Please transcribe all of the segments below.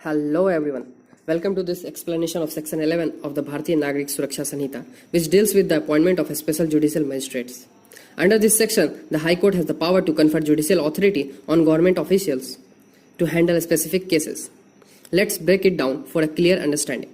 Hello everyone. Welcome to this explanation of Section 11 of the Bharatiya Nagrik Suraksha Sanhita, which deals with the appointment of a special judicial magistrates. Under this section, the High Court has the power to confer judicial authority on government officials to handle specific cases. Let's break it down for a clear understanding.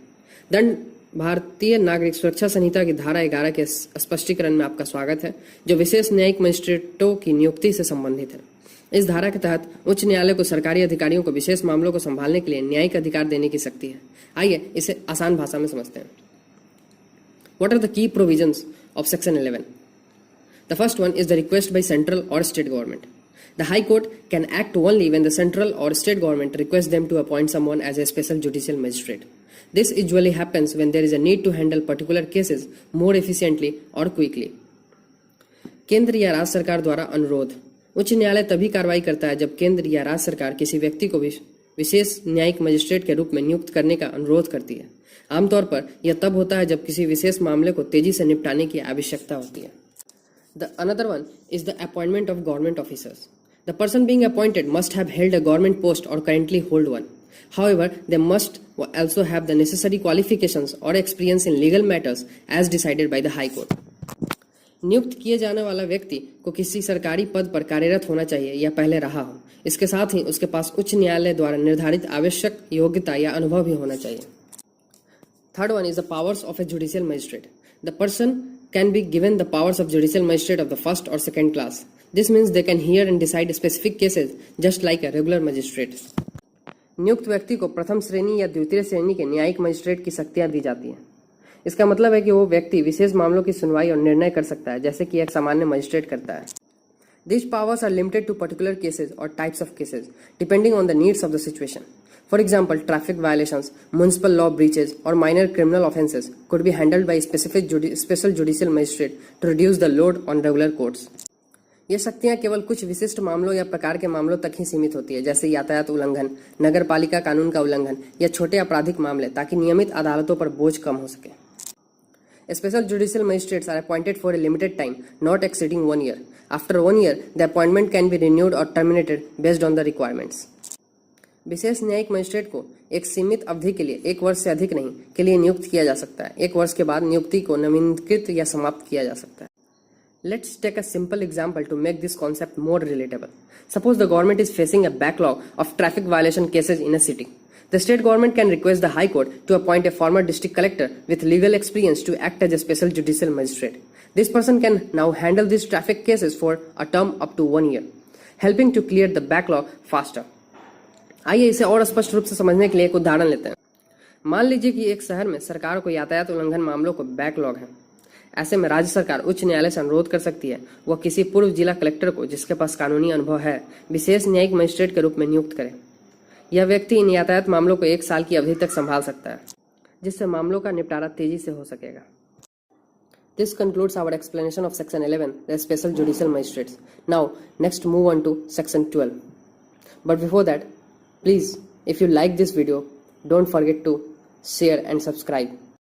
दंड भारतीय नागरिक सुरक्षा संहिता की धारा 11 के स्पष्टीकरण में आपका स्वागत है, जो विशेष न्यायिक मजिस्ट्रेटों की नियुक्ति से संबंधित है। इस धारा के तहत उच्च न्यायालय को सरकारी अधिकारियों को विशेष मामलों को संभालने के लिए न्यायिक अधिकार देने की शक्ति है। आइए इसे आसान भाषा में समझते हैं। What are the key provisions of Section 11? The first one is the request by central or state government. The High Court can act only when the central or state government requests them to appoint someone as a special judicial magistrate. This usually happens when there is a need to handle particular cases more efficiently or quickly. केंद्र या राज्य सरकार द्वारा अनुरोध। उच्च न्यायालय तभी कार्रवाई करता है जब केंद्र या राज्य सरकार किसी व्यक्ति को विशेष न्यायिक मजिस्ट्रेट के रूप में नियुक्त करने का अनुरोध करती है। आमतौर पर यह तब होता है जब किसी विशेष मामले को तेजी से निपटाने की आवश्यकता होती है। The another one is the appointment of government officers. The person being appointed must have held a government post or currently hold one. However, they must also have the necessary qualifications or experience in legal matters as decided by the High Court. नियुक्त किए जाने वाला व्यक्ति को किसी सरकारी पद पर कार्यरत होना चाहिए या पहले रहा हो। इसके साथ ही उसके पास उच्च न्यायालय द्वारा निर्धारित आवश्यक योग्यता या अनुभव भी होना चाहिए। Third one is the powers of a judicial magistrate. The person can be given the powers of judicial magistrate of the first or second class. This means they can hear and decide specific cases just like a regular magistrate. नियुक्त व्यक्ति को प्रथम श्रेणी या द्वितीय श्रेणी के न्यायिक मजिस्ट्रेट की शक्तियां दी जाती हैं। इसका मतलब है कि वो व्यक्ति विशेष मामलों की सुनवाई और निर्णय कर सकता है, जैसे कि एक सामान्य मजिस्ट्रेट करता है। These powers are limited to particular cases or types of cases, depending on the needs of the situation. For example, traffic violations, municipal law breaches, or minor criminal offences could be handled by a special judicial magistrate to reduce the load on regular courts. ये शक्तियां केवल कुछ विशिष्ट मामलों या प्रकार के मामलों तक ही सीमित होती है, जैसे यातायात उल्लंघन, नगरपालिका कानून का उल्लंघन या छोटे आपराधिक मामले, ताकि नियमित अदालतों पर बोझ कम हो सके। Special judicial magistrates are appointed for a limited time, not exceeding 1 year. After 1 year, the appointment can be renewed or terminated based on the requirements. विशेष न्यायिक मजिस्ट्रेट को एक सीमित अवधि के लिए 1 वर्ष से अधिक नहीं के लिए नियुक्त किया जा सकता है। 1 वर्ष के बाद नियुक्ति को नवीनीकृत या समाप्त किया जा सकता है। Let's take a simple example to make this concept more relatable. Suppose the government is facing a backlog of traffic violation cases in a city. The state government can request the High Court to appoint a former district collector with legal experience to act as a special judicial magistrate. This person can now handle these traffic cases for a term up to 1 year, helping to clear the backlog faster. आइए इसे और स्पष्ट रूप से समझने के लिए एक उदाहरण लेते हैं। मान लीजिए कि एक शहर में सरकार को यातायात उल्लंघन मामलों को बैकलॉग है। ऐसे में राज्य सरकार उच्च न्यायालय से अनुरोध कर सकती है वह किसी पूर्व जिला कलेक्टर को, जिसके पास कानूनी अनुभव है, विशेष न्यायिक मजिस्ट्रेट के रूप में नियुक्त करे। यह व्यक्ति इन यातायात मामलों को 1 साल की अवधि तक संभाल सकता है, जिससे मामलों का निपटारा तेजी से हो सकेगा। This concludes our explanation of Section 11, the Special Judicial Magistrates. Now, next move on to Section 12. But before that, please, if you like this video, don't forget to share and subscribe.